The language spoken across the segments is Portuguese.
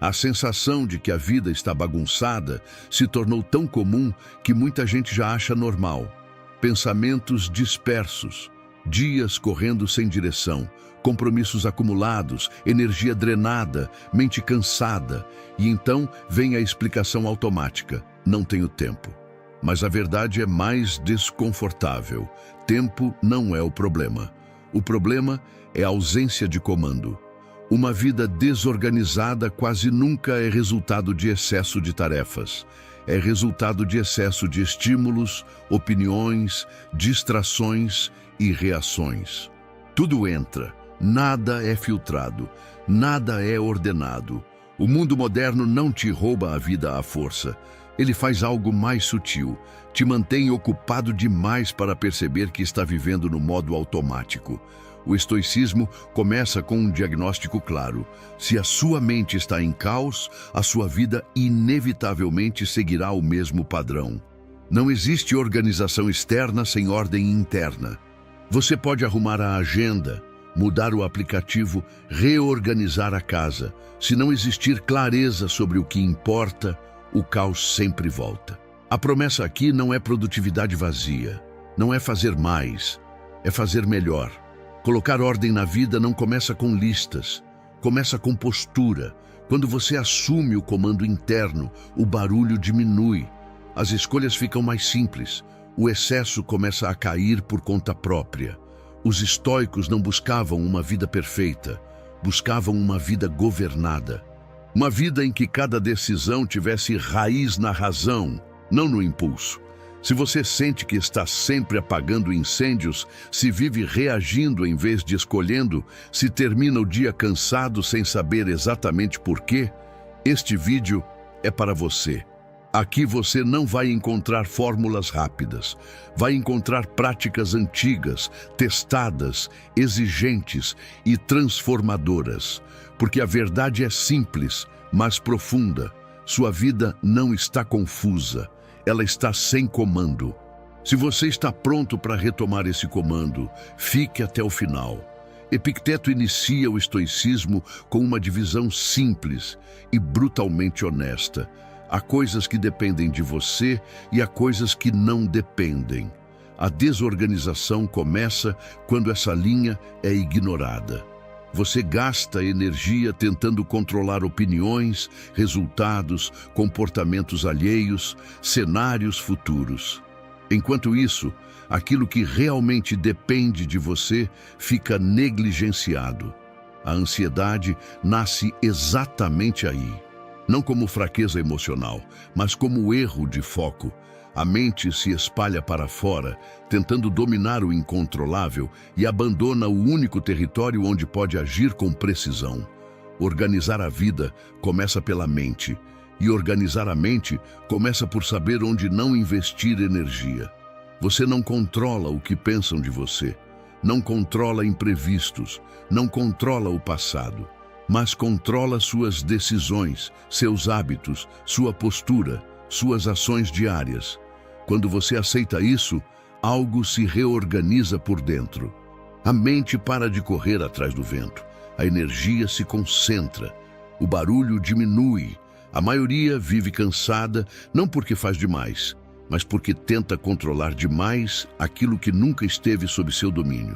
A sensação de que a vida está bagunçada se tornou tão comum que muita gente já acha normal. Pensamentos dispersos, dias correndo sem direção, compromissos acumulados, energia drenada, mente cansada. E então vem a explicação automática: não tenho tempo. Mas a verdade é mais desconfortável. Tempo não é o problema. O problema é a ausência de comando. Uma vida desorganizada quase nunca é resultado de excesso de tarefas. É resultado de excesso de estímulos, opiniões, distrações e reações. Tudo entra, nada é filtrado, nada é ordenado. O mundo moderno não te rouba a vida à força. Ele faz algo mais sutil, te mantém ocupado demais para perceber que está vivendo no modo automático. O estoicismo começa com um diagnóstico claro. Se a sua mente está em caos, a sua vida inevitavelmente seguirá o mesmo padrão. Não existe organização externa sem ordem interna. Você pode arrumar a agenda, mudar o aplicativo, reorganizar a casa. Se não existir clareza sobre o que importa, o caos sempre volta. A promessa aqui não é produtividade vazia, não é fazer mais, é fazer melhor. Colocar ordem na vida não começa com listas, começa com postura. Quando você assume o comando interno, o barulho diminui, as escolhas ficam mais simples, o excesso começa a cair por conta própria. Os estoicos não buscavam uma vida perfeita, buscavam uma vida governada. Uma vida em que cada decisão tivesse raiz na razão, não no impulso. Se você sente que está sempre apagando incêndios, se vive reagindo em vez de escolhendo, se termina o dia cansado sem saber exatamente por quê, este vídeo é para você. Aqui você não vai encontrar fórmulas rápidas, vai encontrar práticas antigas, testadas, exigentes e transformadoras. Porque a verdade é simples, mas profunda. Sua vida não está confusa. Ela está sem comando. Se você está pronto para retomar esse comando, fique até o final. Epicteto inicia o estoicismo com uma divisão simples e brutalmente honesta. Há coisas que dependem de você e há coisas que não dependem. A desorganização começa quando essa linha é ignorada. Você gasta energia tentando controlar opiniões, resultados, comportamentos alheios, cenários futuros. Enquanto isso, aquilo que realmente depende de você fica negligenciado. A ansiedade nasce exatamente aí. Não como fraqueza emocional, mas como erro de foco. A mente se espalha para fora, tentando dominar o incontrolável e abandona o único território onde pode agir com precisão. Organizar a vida começa pela mente, e organizar a mente começa por saber onde não investir energia. Você não controla o que pensam de você, não controla imprevistos, não controla o passado, mas controla suas decisões, seus hábitos, sua postura, suas ações diárias. Quando você aceita isso, algo se reorganiza por dentro. A mente para de correr atrás do vento. A energia se concentra. O barulho diminui. A maioria vive cansada, não porque faz demais, mas porque tenta controlar demais aquilo que nunca esteve sob seu domínio.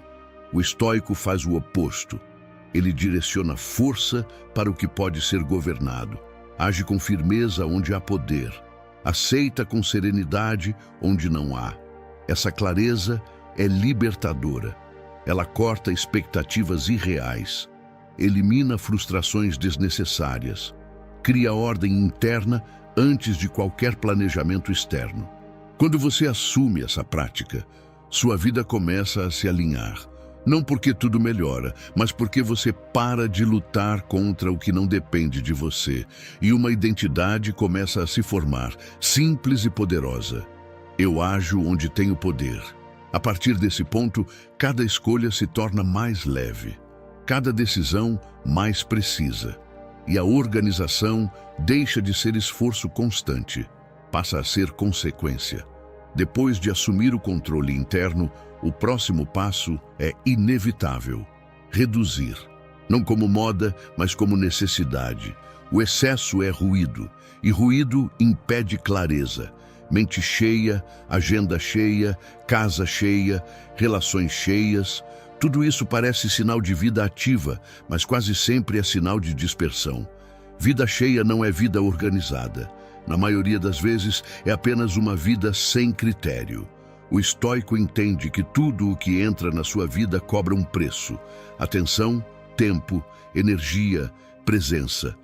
O estoico faz o oposto. Ele direciona força para o que pode ser governado. Age com firmeza onde há poder. Aceita com serenidade onde não há. Essa clareza é libertadora. Ela corta expectativas irreais, elimina frustrações desnecessárias, cria ordem interna antes de qualquer planejamento externo. Quando você assume essa prática, sua vida começa a se alinhar. Não porque tudo melhora, mas porque você para de lutar contra o que não depende de você. E uma identidade começa a se formar, simples e poderosa. Eu ajo onde tenho poder. A partir desse ponto, cada escolha se torna mais leve, cada decisão mais precisa. E a organização deixa de ser esforço constante, passa a ser consequência. Depois de assumir o controle interno, o próximo passo é inevitável: reduzir. Não como moda, mas como necessidade. O excesso é ruído, e ruído impede clareza. Mente cheia, agenda cheia, casa cheia, relações cheias. Tudo isso parece sinal de vida ativa, mas quase sempre é sinal de dispersão. Vida cheia não é vida organizada. Na maioria das vezes, é apenas uma vida sem critério. O estoico entende que tudo o que entra na sua vida cobra um preço: atenção, tempo, energia, presença.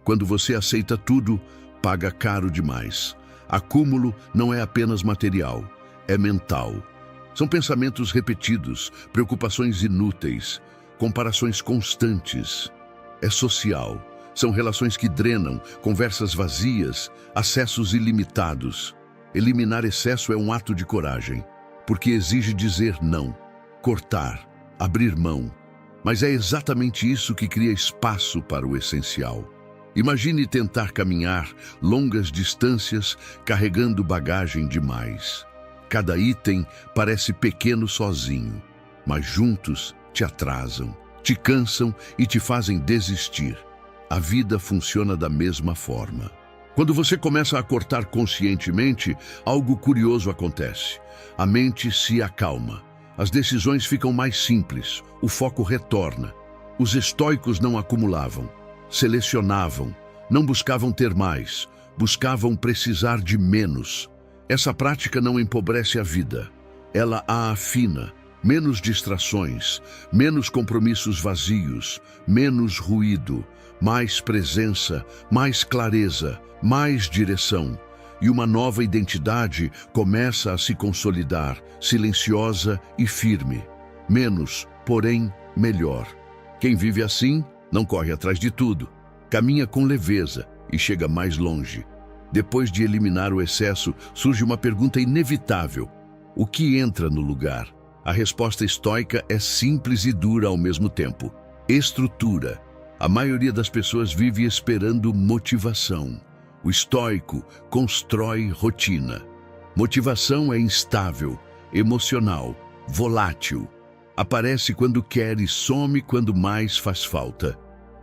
Quando você aceita tudo, paga caro demais. Acúmulo não é apenas material, é mental. São pensamentos repetidos, preocupações inúteis, comparações constantes. É social. São relações que drenam, conversas vazias, acessos ilimitados. Eliminar excesso é um ato de coragem, porque exige dizer não, cortar, abrir mão. Mas é exatamente isso que cria espaço para o essencial. Imagine tentar caminhar longas distâncias carregando bagagem demais. Cada item parece pequeno sozinho, mas juntos te atrasam, te cansam e te fazem desistir. A vida funciona da mesma forma. Quando você começa a cortar conscientemente, algo curioso acontece. A mente se acalma. As decisões ficam mais simples, o foco retorna. Os estoicos não acumulavam, selecionavam, não buscavam ter mais, buscavam precisar de menos. Essa prática não empobrece a vida, ela a afina. Menos distrações, menos compromissos vazios, menos ruído, mais presença, mais clareza, mais direção. E uma nova identidade começa a se consolidar, silenciosa e firme. Menos, porém, melhor. Quem vive assim não corre atrás de tudo, caminha com leveza e chega mais longe. Depois de eliminar o excesso, surge uma pergunta inevitável: o que entra no lugar? A resposta estoica é simples e dura ao mesmo tempo: estrutura. A maioria das pessoas vive esperando motivação. O estoico constrói rotina. Motivação é instável, emocional, volátil. Aparece quando quer e some quando mais faz falta.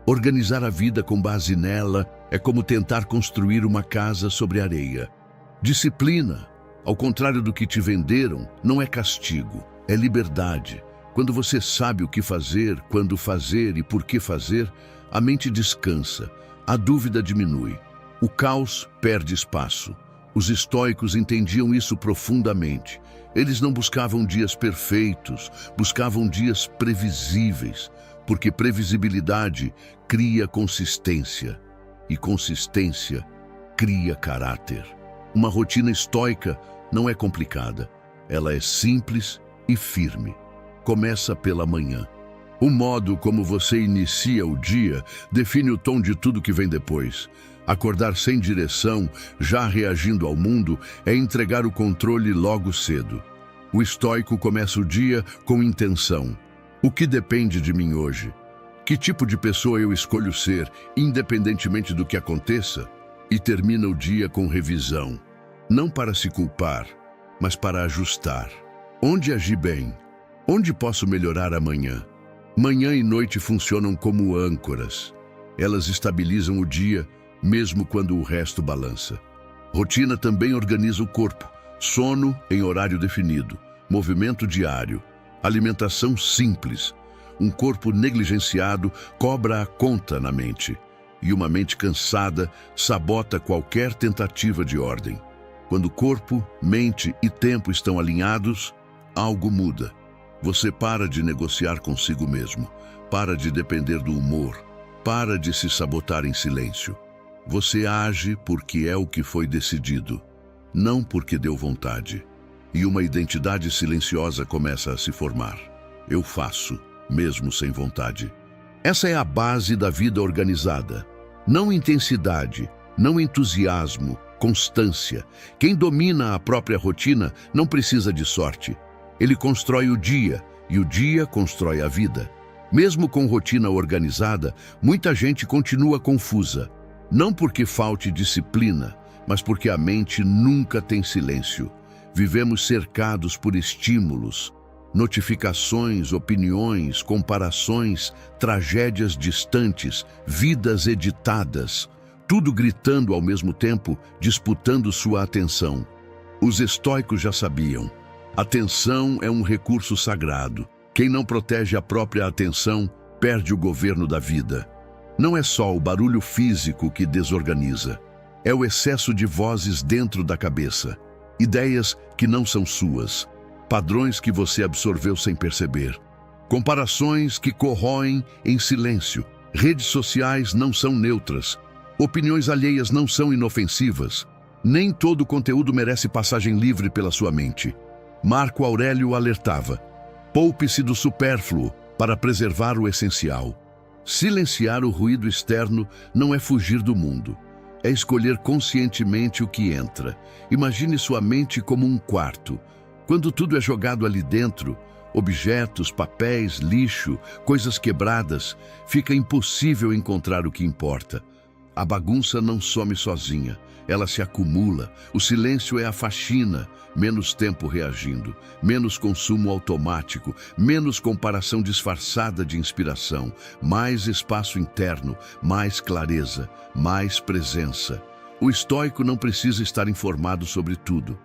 Organizar a vida com base nela é como tentar construir uma casa sobre areia. Disciplina, ao contrário do que te venderam, não é castigo, é liberdade. Quando você sabe o que fazer, quando fazer e por que fazer, a mente descansa, a dúvida diminui. O caos perde espaço. Os estoicos entendiam isso profundamente. Eles não buscavam dias perfeitos, buscavam dias previsíveis, porque previsibilidade cria consistência, e consistência cria caráter. Uma rotina estoica não é complicada, ela é simples e firme. Começa pela manhã. O modo como você inicia o dia define o tom de tudo que vem depois. Acordar sem direção, já reagindo ao mundo, é entregar o controle logo cedo. O estoico começa o dia com intenção. O que depende de mim hoje? Que tipo de pessoa eu escolho ser, independentemente do que aconteça? E termina o dia com revisão. Não para se culpar, mas para ajustar. Onde agi bem? Onde posso melhorar amanhã? Manhã e noite funcionam como âncoras. Elas estabilizam o dia, mesmo quando o resto balança. Rotina também organiza o corpo. Sono em horário definido, movimento diário, alimentação simples. Um corpo negligenciado cobra a conta na mente. E uma mente cansada sabota qualquer tentativa de ordem. Quando corpo, mente e tempo estão alinhados, algo muda. Você para de negociar consigo mesmo, para de depender do humor, para de se sabotar em silêncio. Você age porque é o que foi decidido, não porque deu vontade. E uma identidade silenciosa começa a se formar. Eu faço, mesmo sem vontade. Essa é a base da vida organizada. Não intensidade, não entusiasmo, constância. Quem domina a própria rotina não precisa de sorte. Ele constrói o dia, e o dia constrói a vida. Mesmo com rotina organizada, muita gente continua confusa. Não porque falte disciplina, mas porque a mente nunca tem silêncio. Vivemos cercados por estímulos. Notificações, opiniões, comparações, tragédias distantes, vidas editadas, tudo gritando ao mesmo tempo, disputando sua atenção. Os estoicos já sabiam. Atenção é um recurso sagrado. Quem não protege a própria atenção, perde o governo da vida. Não é só o barulho físico que desorganiza. É o excesso de vozes dentro da cabeça. Ideias que não são suas. Padrões que você absorveu sem perceber. Comparações que corroem em silêncio. Redes sociais não são neutras. Opiniões alheias não são inofensivas. Nem todo conteúdo merece passagem livre pela sua mente. Marco Aurélio alertava: poupe-se do supérfluo para preservar o essencial. Silenciar o ruído externo não é fugir do mundo. É escolher conscientemente o que entra. Imagine sua mente como um quarto. Quando tudo é jogado ali dentro, objetos, papéis, lixo, coisas quebradas, fica impossível encontrar o que importa. A bagunça não some sozinha, ela se acumula. O silêncio é a faxina, menos tempo reagindo, menos consumo automático, menos comparação disfarçada de inspiração, mais espaço interno, mais clareza, mais presença. O estoico não precisa estar informado sobre tudo.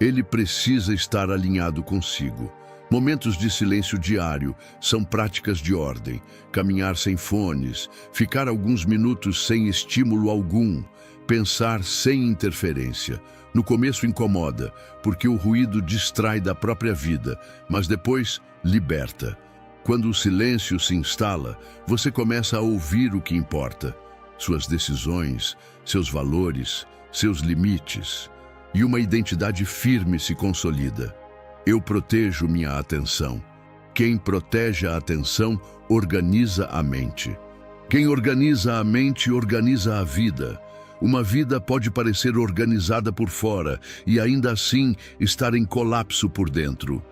Ele precisa estar alinhado consigo. Momentos de silêncio diário são práticas de ordem. Caminhar sem fones, ficar alguns minutos sem estímulo algum, pensar sem interferência. No começo incomoda, porque o ruído distrai da própria vida, mas depois liberta. Quando o silêncio se instala, você começa a ouvir o que importa. Suas decisões, seus valores, seus limites. E uma identidade firme se consolida. Eu protejo minha atenção. Quem protege a atenção, organiza a mente. Quem organiza a mente, organiza a vida. Uma vida pode parecer organizada por fora e ainda assim estar em colapso por dentro.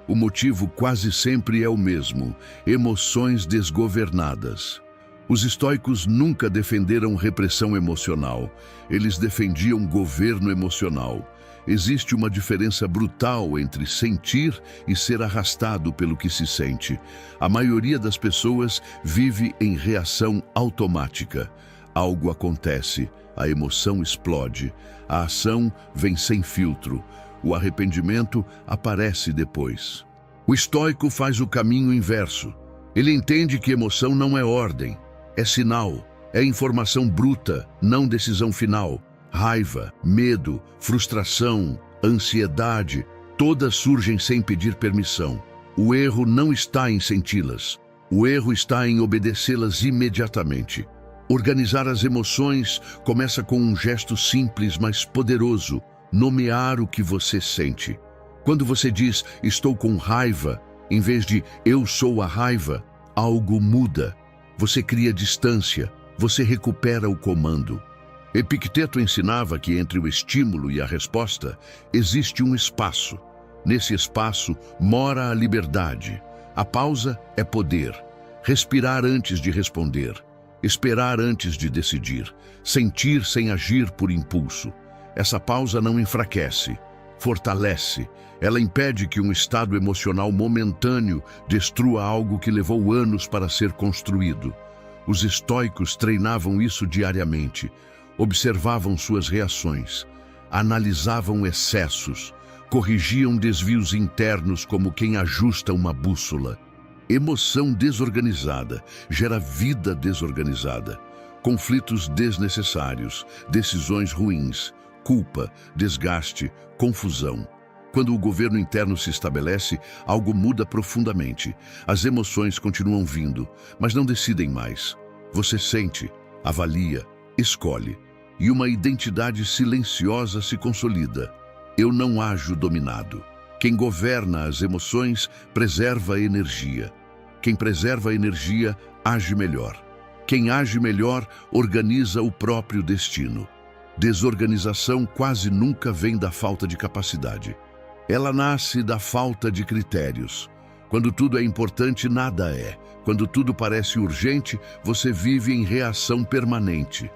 O motivo quase sempre é o mesmo: emoções desgovernadas. Os estoicos nunca defenderam repressão emocional. Eles defendiam governo emocional. Existe uma diferença brutal entre sentir e ser arrastado pelo que se sente. A maioria das pessoas vive em reação automática. Algo acontece, a emoção explode, a ação vem sem filtro, o arrependimento aparece depois. O estoico faz o caminho inverso. Ele entende que emoção não é ordem, é sinal, é informação bruta, não decisão final. Raiva, medo, frustração, ansiedade, todas surgem sem pedir permissão. O erro não está em senti-las. O erro está em obedecê-las imediatamente. Organizar as emoções começa com um gesto simples, mas poderoso: nomear o que você sente. Quando você diz "estou com raiva", em vez de "eu sou a raiva", algo muda. Você cria distância, você recupera o comando. Epicteto ensinava que entre o estímulo e a resposta existe um espaço. Nesse espaço mora a liberdade. A pausa é poder. Respirar antes de responder. Esperar antes de decidir. Sentir sem agir por impulso. Essa pausa não enfraquece, fortalece. Ela impede que um estado emocional momentâneo destrua algo que levou anos para ser construído. Os estoicos treinavam isso diariamente. Observavam suas reações, analisavam excessos, corrigiam desvios internos como quem ajusta uma bússola. Emoção desorganizada gera vida desorganizada, conflitos desnecessários, decisões ruins, culpa, desgaste, confusão. Quando o governo interno se estabelece, algo muda profundamente. As emoções continuam vindo, mas não decidem mais. Você sente, avalia, escolhe, e uma identidade silenciosa se consolida. Eu não ajo dominado. Quem governa as emoções preserva a energia. Quem preserva a energia age melhor. Quem age melhor organiza o próprio destino. Desorganização quase nunca vem da falta de capacidade. Ela nasce da falta de critérios. Quando tudo é importante, nada é. Quando tudo parece urgente, você vive em reação permanente.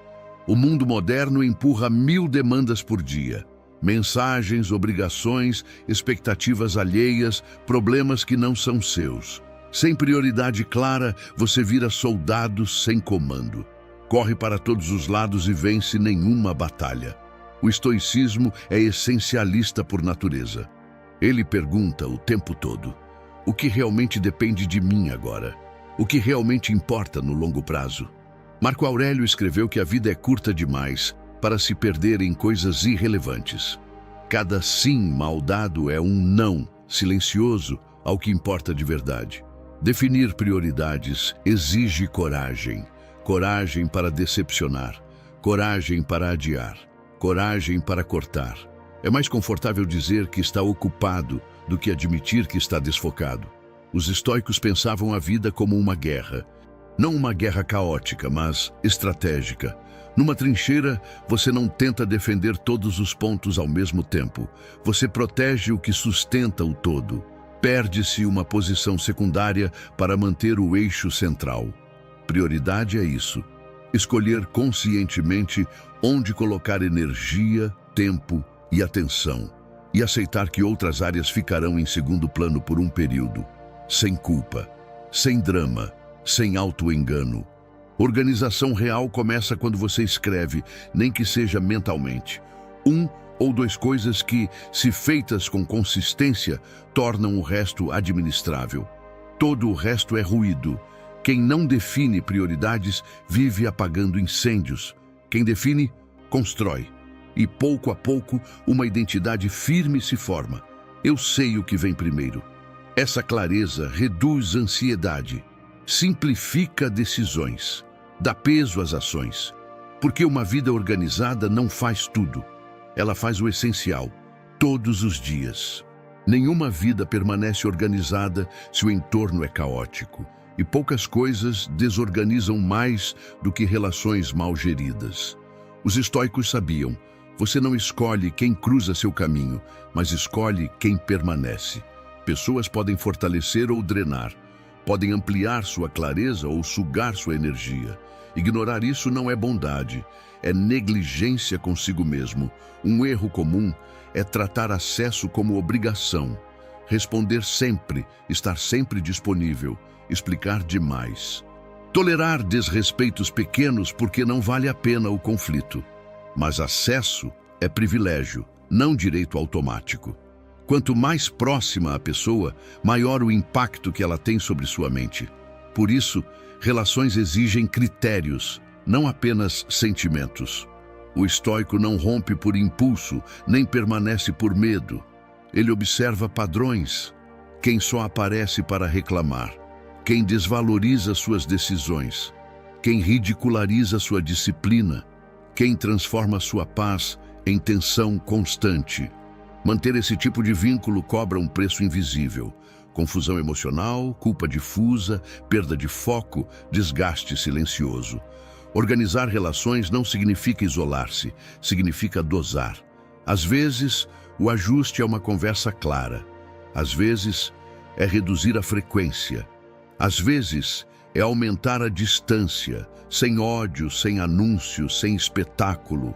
O mundo moderno empurra 1000 demandas por dia. Mensagens, obrigações, expectativas alheias, problemas que não são seus. Sem prioridade clara, você vira soldado sem comando. Corre para todos os lados e vence nenhuma batalha. O estoicismo é essencialista por natureza. Ele pergunta o tempo todo: o que realmente depende de mim agora? O que realmente importa no longo prazo? Marco Aurélio escreveu que a vida é curta demais para se perder em coisas irrelevantes. Cada sim mal dado é um não silencioso ao que importa de verdade. Definir prioridades exige coragem. Coragem para decepcionar, coragem para adiar, coragem para cortar. É mais confortável dizer que está ocupado do que admitir que está desfocado. Os estoicos pensavam a vida como uma guerra. Não uma guerra caótica, mas estratégica. Numa trincheira, você não tenta defender todos os pontos ao mesmo tempo. Você protege o que sustenta o todo. Perde-se uma posição secundária para manter o eixo central. Prioridade é isso: escolher conscientemente onde colocar energia, tempo e atenção, e aceitar que outras áreas ficarão em segundo plano por um período. Sem culpa, sem drama, sem auto-engano. Organização real começa quando você escreve, nem que seja mentalmente, 1 ou 2 coisas que, se feitas com consistência, tornam o resto administrável. Todo o resto é ruído. Quem não define prioridades vive apagando incêndios. Quem define, constrói. E pouco a pouco, uma identidade firme se forma. Eu sei o que vem primeiro. Essa clareza reduz ansiedade, simplifica decisões, dá peso às ações. Porque uma vida organizada não faz tudo. Ela faz o essencial, todos os dias. Nenhuma vida permanece organizada se o entorno é caótico. E poucas coisas desorganizam mais do que relações mal geridas. Os estoicos sabiam: você não escolhe quem cruza seu caminho, mas escolhe quem permanece. Pessoas podem fortalecer ou drenar, podem ampliar sua clareza ou sugar sua energia. Ignorar isso não é bondade, é negligência consigo mesmo. Um erro comum é tratar acesso como obrigação, responder sempre, estar sempre disponível, explicar demais. Tolerar desrespeitos pequenos porque não vale a pena o conflito. Mas acesso é privilégio, não direito automático. Quanto mais próxima a pessoa, maior o impacto que ela tem sobre sua mente. Por isso, relações exigem critérios, não apenas sentimentos. O estoico não rompe por impulso, nem permanece por medo. Ele observa padrões. Quem só aparece para reclamar, quem desvaloriza suas decisões, quem ridiculariza sua disciplina, quem transforma sua paz em tensão constante. Manter esse tipo de vínculo cobra um preço invisível. Confusão emocional, culpa difusa, perda de foco, desgaste silencioso. Organizar relações não significa isolar-se, significa dosar. Às vezes, o ajuste é uma conversa clara. Às vezes, é reduzir a frequência. Às vezes, é aumentar a distância, sem ódio, sem anúncio, sem espetáculo.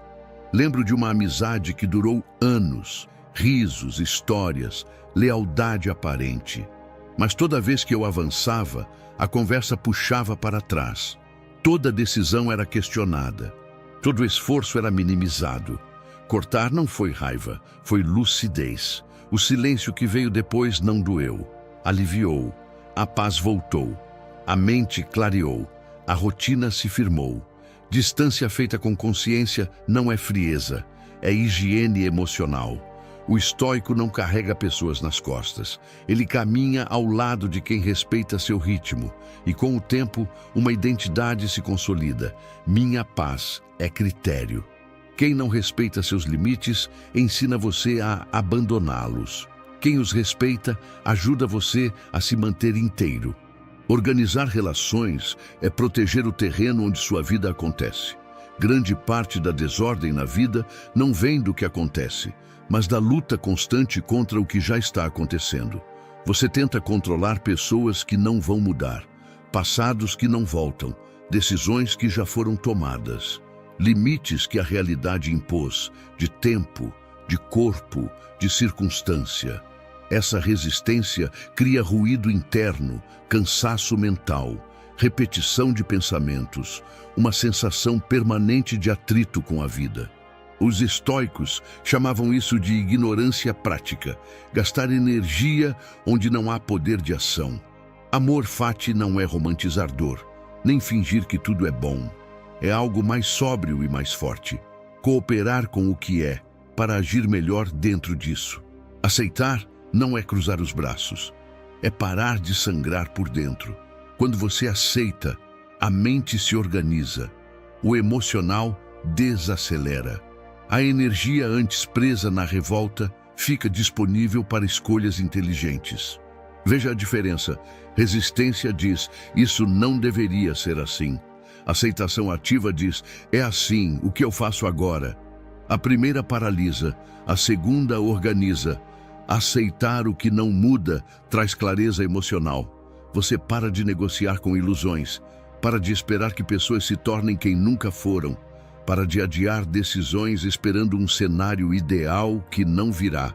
Lembro de uma amizade que durou anos, risos, histórias, lealdade aparente. Mas toda vez que eu avançava, a conversa puxava para trás. Toda decisão era questionada. Todo esforço era minimizado. Cortar não foi raiva, foi lucidez. O silêncio que veio depois não doeu, aliviou. A paz voltou. A mente clareou. A rotina se firmou. Distância feita com consciência não é frieza, é higiene emocional. O estoico não carrega pessoas nas costas. Ele caminha ao lado de quem respeita seu ritmo. E com o tempo, uma identidade se consolida. Minha paz é critério. Quem não respeita seus limites, ensina você a abandoná-los. Quem os respeita, ajuda você a se manter inteiro. Organizar relações é proteger o terreno onde sua vida acontece. Grande parte da desordem na vida não vem do que acontece, mas da luta constante contra o que já está acontecendo. Você tenta controlar pessoas que não vão mudar, passados que não voltam, decisões que já foram tomadas, limites que a realidade impôs, de tempo, de corpo, de circunstância. Essa resistência cria ruído interno, cansaço mental, repetição de pensamentos, uma sensação permanente de atrito com a vida. Os estoicos chamavam isso de ignorância prática, gastar energia onde não há poder de ação. Amor fati não é romantizar dor, nem fingir que tudo é bom. É algo mais sóbrio e mais forte. Cooperar com o que é, para agir melhor dentro disso. Aceitar não é cruzar os braços, é parar de sangrar por dentro. Quando você aceita, a mente se organiza, o emocional desacelera. A energia antes presa na revolta fica disponível para escolhas inteligentes. Veja a diferença. Resistência diz, isso não deveria ser assim. Aceitação ativa diz, é assim, o que eu faço agora? A primeira paralisa, a segunda organiza. Aceitar o que não muda traz clareza emocional. Você para de negociar com ilusões, para de esperar que pessoas se tornem quem nunca foram, para de adiar decisões esperando um cenário ideal que não virá.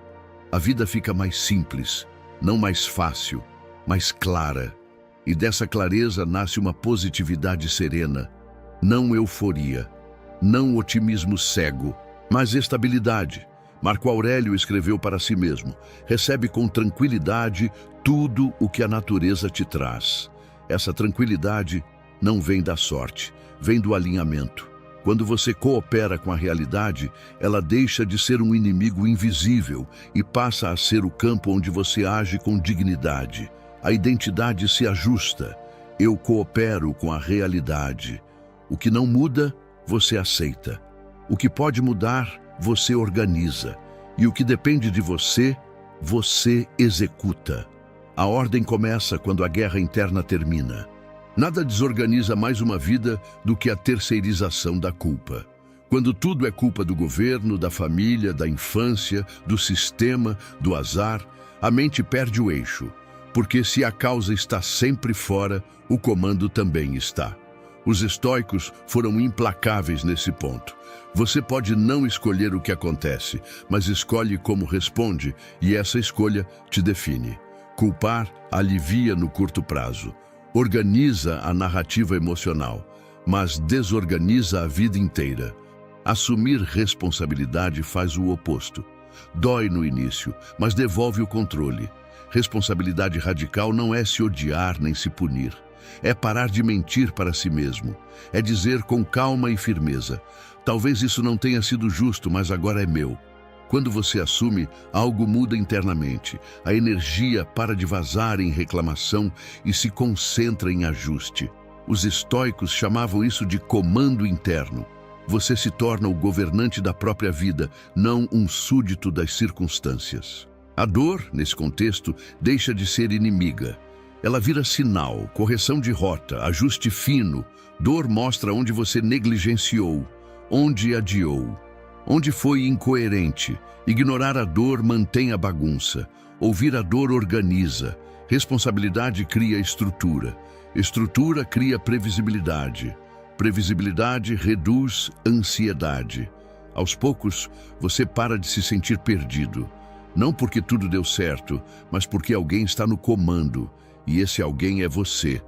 A vida fica mais simples, não mais fácil, mais clara. E dessa clareza nasce uma positividade serena, não euforia, não otimismo cego, mas estabilidade. Marco Aurélio escreveu para si mesmo, recebe com tranquilidade tudo o que a natureza te traz. Essa tranquilidade não vem da sorte, vem do alinhamento. Quando você coopera com a realidade, ela deixa de ser um inimigo invisível e passa a ser o campo onde você age com dignidade. A identidade se ajusta. Eu coopero com a realidade. O que não muda, você aceita. O que pode mudar, você organiza. E o que depende de você, você executa. A ordem começa quando a guerra interna termina. Nada desorganiza mais uma vida do que a terceirização da culpa. Quando tudo é culpa do governo, da família, da infância, do sistema, do azar, a mente perde o eixo. Porque se a causa está sempre fora, o comando também está. Os estoicos foram implacáveis nesse ponto. Você pode não escolher o que acontece, mas escolhe como responde, e essa escolha te define. Culpar alivia no curto prazo. Organiza a narrativa emocional, mas desorganiza a vida inteira. Assumir responsabilidade faz o oposto. Dói no início, mas devolve o controle. Responsabilidade radical não é se odiar nem se punir. É parar de mentir para si mesmo. É dizer com calma e firmeza, talvez isso não tenha sido justo, mas agora é meu. Quando você assume, algo muda internamente. A energia para de vazar em reclamação e se concentra em ajuste. Os estoicos chamavam isso de comando interno. Você se torna o governante da própria vida, não um súdito das circunstâncias. A dor, nesse contexto, deixa de ser inimiga. Ela vira sinal, correção de rota, ajuste fino. Dor mostra onde você negligenciou, onde adiou. Onde foi incoerente. Ignorar a dor mantém a bagunça. Ouvir a dor organiza. Responsabilidade cria estrutura. Estrutura cria previsibilidade. Previsibilidade reduz ansiedade. Aos poucos, você para de se sentir perdido. Não porque tudo deu certo, mas porque alguém está no comando. E esse alguém é você.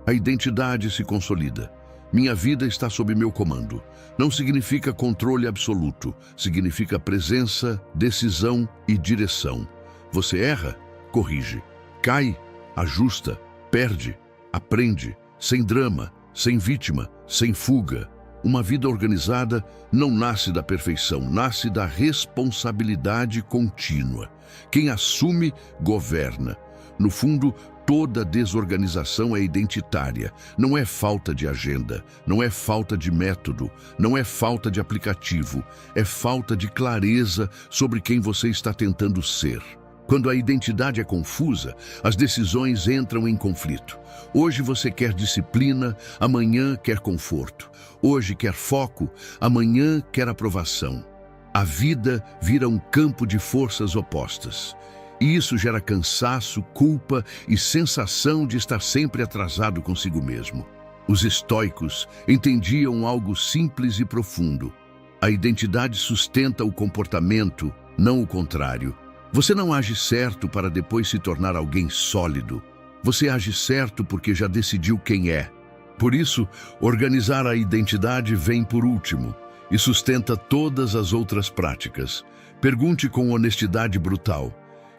A identidade se consolida. Minha vida está sob meu comando. Não significa controle absoluto, significa presença, decisão e direção. Você erra? Corrige. Cai? Ajusta. Perde? Aprende. Sem drama, sem vítima, sem fuga. Uma vida organizada não nasce da perfeição, nasce da responsabilidade contínua. Quem assume, governa. No fundo, toda desorganização é identitária. Não é falta de agenda, não é falta de método, não é falta de aplicativo. É falta de clareza sobre quem você está tentando ser. Quando a identidade é confusa, as decisões entram em conflito. Hoje você quer disciplina, amanhã quer conforto. Hoje quer foco, amanhã quer aprovação. A vida vira um campo de forças opostas. E isso gera cansaço, culpa e sensação de estar sempre atrasado consigo mesmo. Os estoicos entendiam algo simples e profundo. A identidade sustenta o comportamento, não o contrário. Você não age certo para depois se tornar alguém sólido. Você age certo porque já decidiu quem é. Por isso, organizar a identidade vem por último e sustenta todas as outras práticas. Pergunte com honestidade brutal: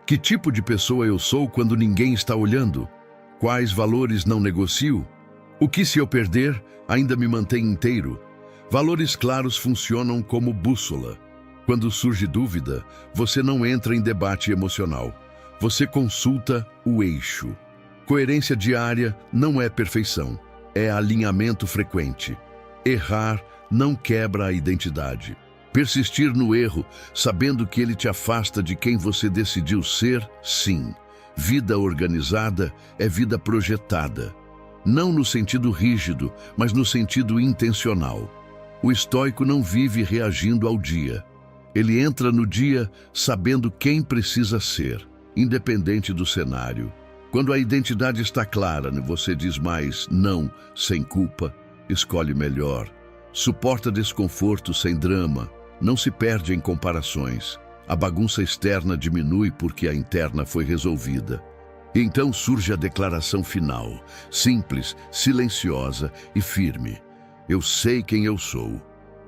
que tipo de pessoa eu sou quando ninguém está olhando? Quais valores não negocio? O que, se eu perder, ainda me mantém inteiro? Valores claros funcionam como bússola. Quando surge dúvida, você não entra em debate emocional. Você consulta o eixo. Coerência diária não é perfeição, é alinhamento frequente. Errar não quebra a identidade. Persistir no erro, sabendo que ele te afasta de quem você decidiu ser, sim. Vida organizada é vida projetada. Não no sentido rígido, mas no sentido intencional. O estoico não vive reagindo ao dia. Ele entra no dia sabendo quem precisa ser, independente do cenário. Quando a identidade está clara, você diz mais não sem culpa, escolhe melhor, suporta desconforto sem drama, não se perde em comparações. A bagunça externa diminui porque a interna foi resolvida. E então surge a declaração final, simples, silenciosa e firme. Eu sei quem eu sou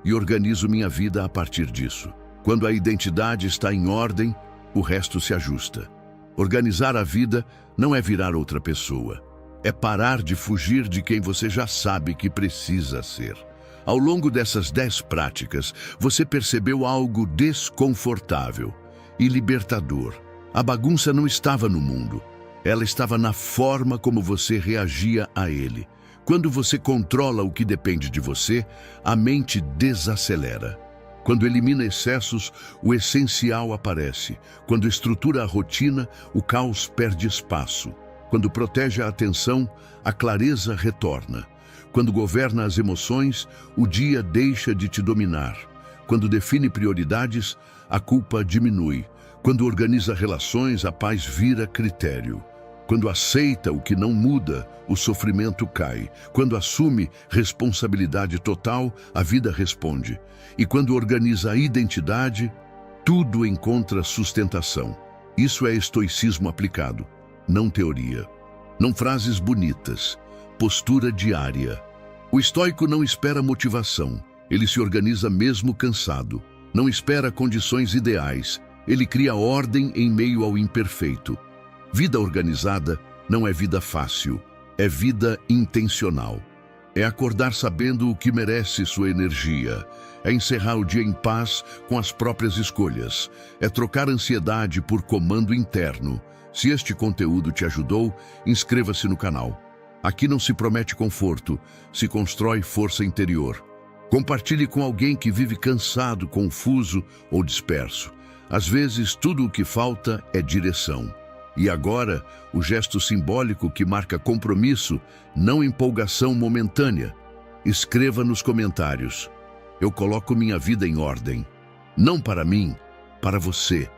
e organizo minha vida a partir disso. Quando a identidade está em ordem, o resto se ajusta. Organizar a vida não é virar outra pessoa. É parar de fugir de quem você já sabe que precisa ser. Ao longo dessas 10 práticas, você percebeu algo desconfortável e libertador. A bagunça não estava no mundo. Ela estava na forma como você reagia a ele. Quando você controla o que depende de você, a mente desacelera. Quando elimina excessos, o essencial aparece. Quando estrutura a rotina, o caos perde espaço. Quando protege a atenção, a clareza retorna. Quando governa as emoções, o dia deixa de te dominar. Quando define prioridades, a culpa diminui. Quando organiza relações, a paz vira critério. Quando aceita o que não muda, o sofrimento cai. Quando assume responsabilidade total, a vida responde. E quando organiza a identidade, tudo encontra sustentação. Isso é estoicismo aplicado, não teoria. Não frases bonitas, postura diária. O estoico não espera motivação, ele se organiza mesmo cansado. Não espera condições ideais, ele cria ordem em meio ao imperfeito. Vida organizada não é vida fácil, é vida intencional. É acordar sabendo o que merece sua energia. É encerrar o dia em paz com as próprias escolhas. É trocar ansiedade por comando interno. Se este conteúdo te ajudou, inscreva-se no canal. Aqui não se promete conforto, se constrói força interior. Compartilhe com alguém que vive cansado, confuso ou disperso. Às vezes, tudo o que falta é direção. E agora, o gesto simbólico que marca compromisso, não empolgação momentânea. Escreva nos comentários: eu coloco minha vida em ordem. Não para mim, para você.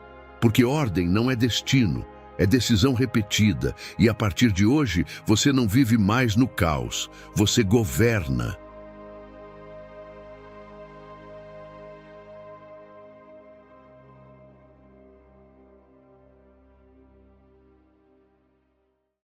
Porque ordem não é destino, é decisão repetida. E a partir de hoje, você não vive mais no caos, você governa.